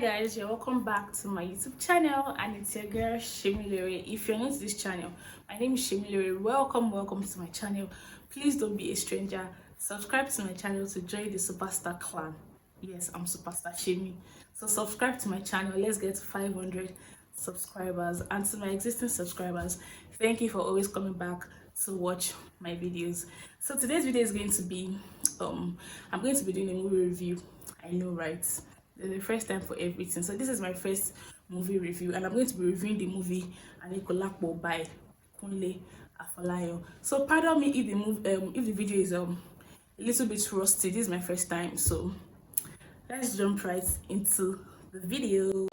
guys, you're welcome back to my YouTube channel, and it's your girl Shemilere. If you're new to this channel, my name is Shemilere. Welcome to my channel. Please don't be a stranger. Subscribe to my channel to join the superstar clan. Yes, I'm superstar Shemi. So subscribe to my channel. Let's get to 500 subscribers. And to my existing subscribers, thank you for always coming back to watch my videos. So today's video is going to be I'm going to be doing a movie review. I know, right? The first time for everything. So this is my first movie review, and I'm going to be reviewing the movie Anikulapo by Kunle Afolayan. So pardon me if the if the video is a little bit rusty. This is my first time, so let's jump right into the video.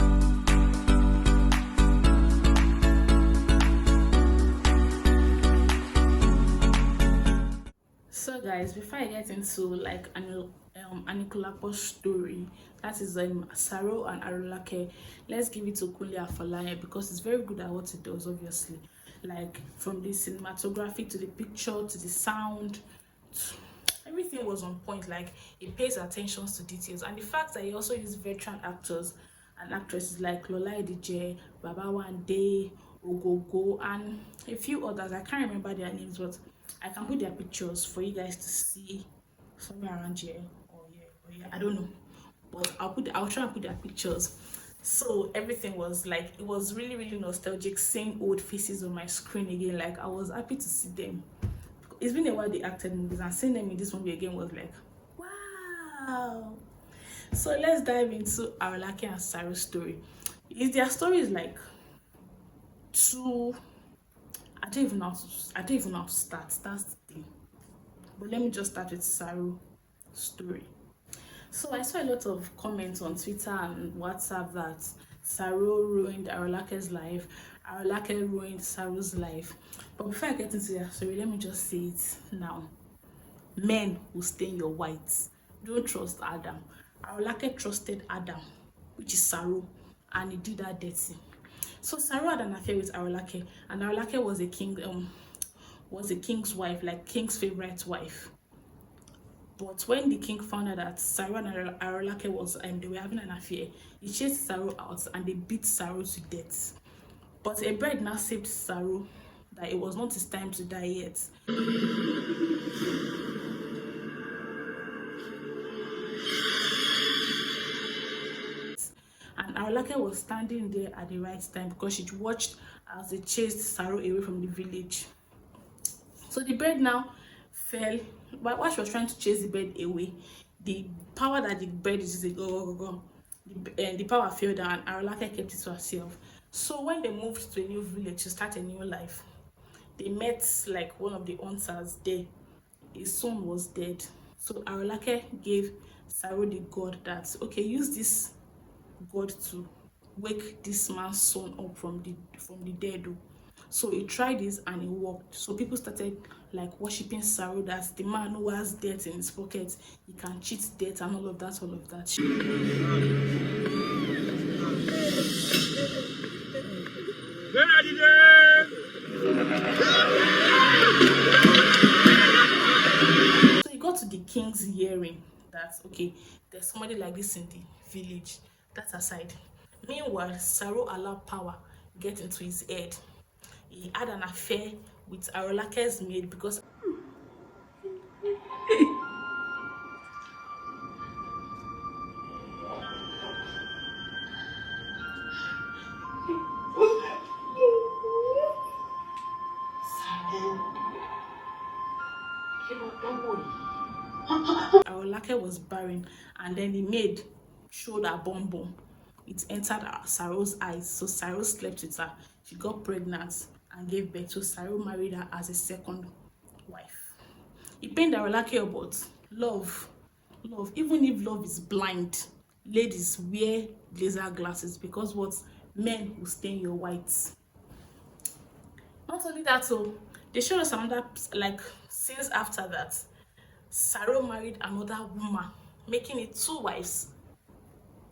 So guys, before I get into like Anikulapo's story, that is Saro and Arulake, let's give it to Kunle Afolayan because it's very good at what it does. Obviously, like from the cinematography to the picture to the sound, everything was on point. Like it pays attention to details, and the fact that he also used veteran actors and actresses like Lola Edije, Baba Wande, Ogogo, and a few others. I can't remember their names, but I can put their pictures for you guys to see somewhere around here. Or yeah, I don't know, but I'll try and put their pictures. So everything was like, it was really nostalgic seeing old faces on my screen again. Like I was happy to see them. It's been a while they acted movies, and seeing them in this movie again was like, wow. So let's dive into Arulake and Saro's story. Their story is like two. I don't even know how to start. That's the thing. But let me just start with Saro's story. So I saw a lot of comments on Twitter and WhatsApp that Saro ruined Arulake's life, Arulake ruined Saro's life. But before I get into their story, let me just say it now. Men will stain your whites. Don't trust Adam. Arulake trusted Adam, which is Saro, and he did that dirty. So Saro had an affair with Arulake, and Arulake was a king's wife, like king's favorite wife. But when the king found out that Saro and Arulake was they were having an affair, he chased Saro out and they beat Saro to death. But a bird now saved Saro that it was not his time to die yet. And Arulake was standing there at the right time because she watched as they chased Saro away from the village. So the bird now fell. But while she was trying to chase the bird away, the power that the bird is using, the power fell down, and Arulake kept it to herself. So when they moved to a new village to start a new life, they met like one of the hunters there. His son was dead. So Arulake gave Saro the god that, okay, use this god to wake this man's son up from the dead. So he tried this and it worked. So people started like worshipping Saro, that the man who has death in his pocket, he can cheat death and all of that. So he got to the king's hearing that, okay, there's somebody like this in the village. That aside, meanwhile, Saro allowed power get into his head. He had an affair with Arulake's maid because Arulake was barren, and then the maid showed her bum. It entered Saro's eyes, so Saro slept with her. She got pregnant and gave birth. So Saro married her as a second wife. It pained Arulake about love. Even if love is blind, ladies, wear laser glasses, because what? Men will stain your whites. Not only that, so they showed us another, like, scenes after that. Saro married another woman, making it 2 wives.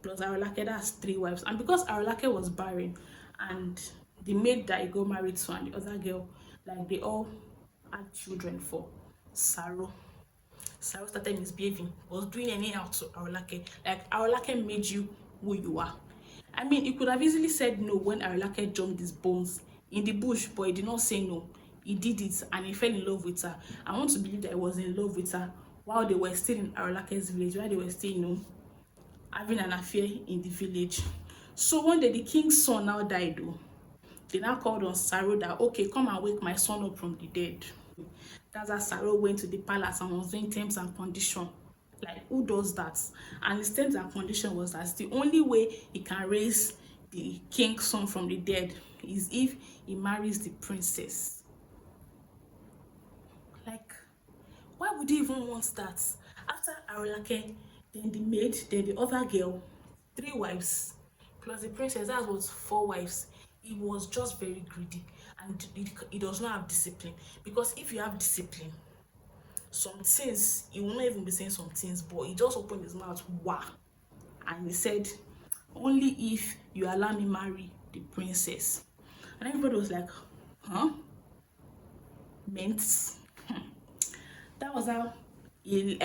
Plus Arulake, that's 3 wives. And because Arulake was barren, and the maid that he got married to and the other girl, like, they all had children for Saro. Saro started misbehaving, was doing anyhow to Arulake. Like, Arulake made you who you are. I mean, he could have easily said no when Arolake jumped his bones in the bush, but he did not say no. He did it and he fell in love with her. I want to believe that he was in love with her while they were still in Arolake's village, while they were still, having an affair in the village. So one day the king's son now died though. They now called on Saro that, okay, come and wake my son up from the dead. That's how Saro went to the palace and was doing terms and condition. Like, who does that? And his terms and condition was that the only way he can raise the king's son from the dead is if he marries the princess. Like, why would he even want that? After Arolake, then the maid, then the other girl, 3 wives, plus the princess, that was 4 wives. He was just very greedy, and he does not have discipline. Because if you have discipline, some things, he will not even be saying some things, but he just opened his mouth, wow, and he said, only if you allow me marry the princess. And everybody was like, huh? Meant? That was how he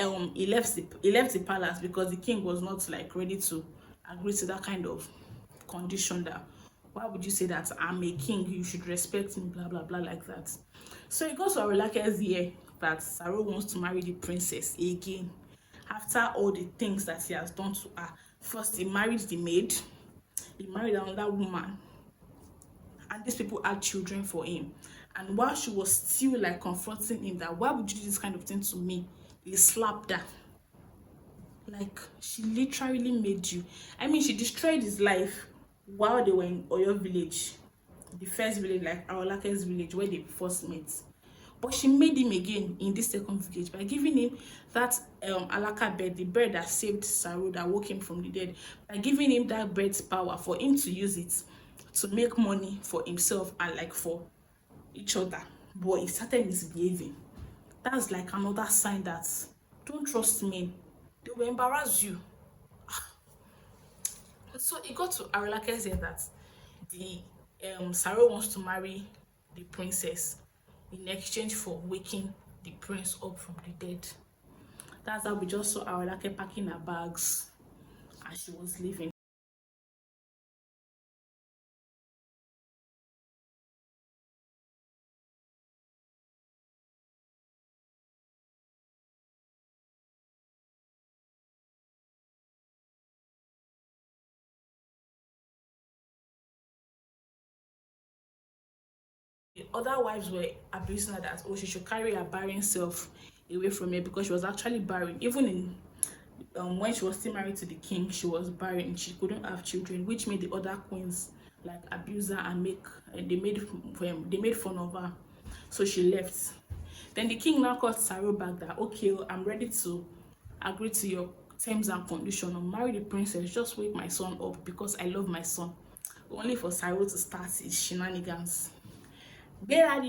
left the palace, because the king was not like ready to agree to that kind of condition. That, why would you say that I'm a king, you should respect me, blah blah blah, like that. So it goes to Arolake's ear that Saro wants to marry the princess again, after all the things that he has done to her. First he married the maid, he married another woman, and these people had children for him. And while she was still like confronting him that, why would you do this kind of thing to me, he slapped her. Like, she literally made you, I mean, she destroyed his life while they were in Oyo village, the first village, like Arolake's village, where they first met. But she made him again in this second village by giving him that alaka bird, the bird that saved Saro, that woke him from the dead, by giving him that bird's power for him to use it to make money for himself and like for each other. But he started misbehaving. That's like another sign that, don't trust men, they will embarrass you. So it got to Arolake's ear that the Saro wants to marry the princess in exchange for waking the prince up from the dead. That's how we just saw Arolake packing her bags and she was leaving. The other wives were abusing her that, oh, she should carry her barren self away from her, because she was actually barren. Even in when she was still married to the king, she was barren, she couldn't have children, which made the other queens like abuse her and they made fun of her. So she left. Then the king now called Saro back that, okay, I'm ready to agree to your terms and conditions. I'll marry the princess, just wake my son up because I love my son. Only for Saro to start his shenanigans. Only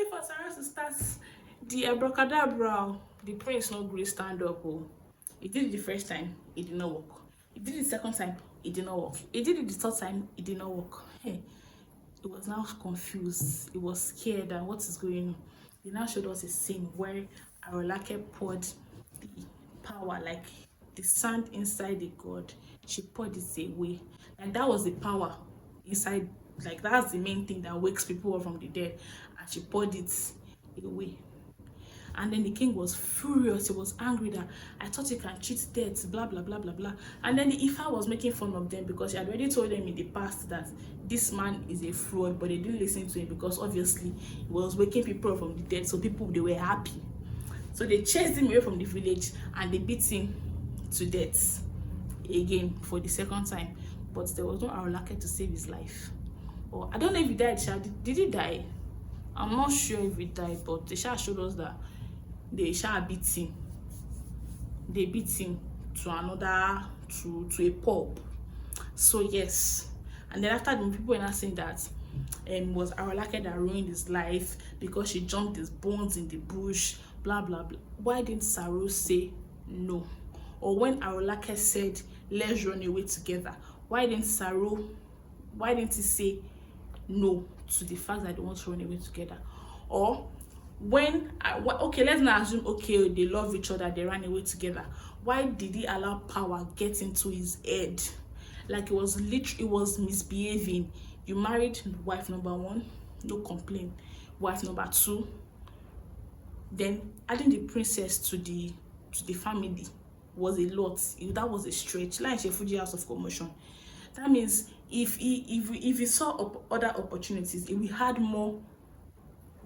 for Sarah to start the abracadabra. The prince no gree stand up. Oh, he did it the first time, it did not work. He did it the second time, it did not work. He did it the third time, it did not work. Hey, he was now confused. He was scared that what is going on. He now showed us a scene where Arolake poured the power, like the sand inside the god. She poured it away. Like, that was the power inside. Like, that's the main thing that wakes people up from the dead, and she poured it away. And then the king was furious. He was angry that, I thought you can cheat deaths, blah blah blah blah blah. And then the Ifa was making fun of them because she had already told them in the past that this man is a fraud, but they didn't listen to him because obviously he was waking people up from the dead, so people, they were happy. So they chased him away from the village and they beat him to death again for the second time. But there was no Arolake to save his life. Or I don't know if he died. Did he die? I'm not sure if he died, but they showed us that they beat him. They beat him to another, to a pub. So yes. And then after, the people were not saying that it was Arolake that ruined his life because she jumped his bones in the bush, blah blah blah. Why didn't Saro say no? Or when Arolake said, let's run away together, why didn't he say no to the fact that they want to run away together? Or when okay, let's not assume, okay, they love each other, they ran away together. Why did he allow power get into his head? Like, it was misbehaving. You married wife number one, no complaint. Wife number two, then adding the princess to the family was a lot. That was a stretch. Like a Fuji House of Commotion. That means if he saw other opportunities, if we had more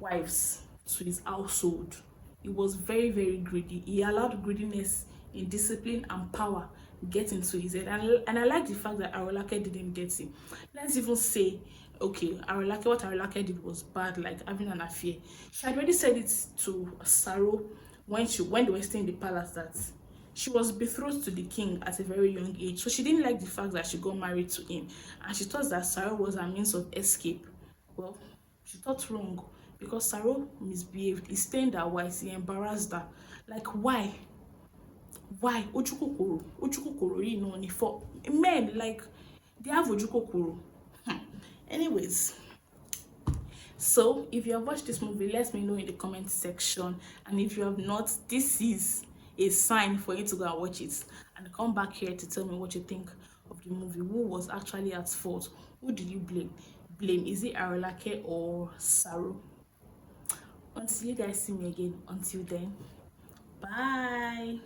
wives to his household, he was very, very greedy. He allowed greediness in discipline and power get into his head. And I like the fact that Arolake didn't get it. Let's even say, okay, Arolake, what Arolake did was bad, like having an affair. She had already said it to Saro when they were staying in the palace, that she was betrothed to the king at a very young age. So she didn't like the fact that she got married to him. And she thought that Saro was a means of escape. Well, she thought wrong, because Saro misbehaved. He stained her white. He embarrassed her. Like, why? Why? Ojukokoro, you know, for men, like, they have ojukokoro. Anyways, so if you have watched this movie, let me know in the comment section. And if you have not, this is a sign for you to go and watch it and come back here to tell me what you think of the movie. Who was actually at fault? Who did you blame? Is it Arolake or Saro? Until you guys see me again, until then, bye.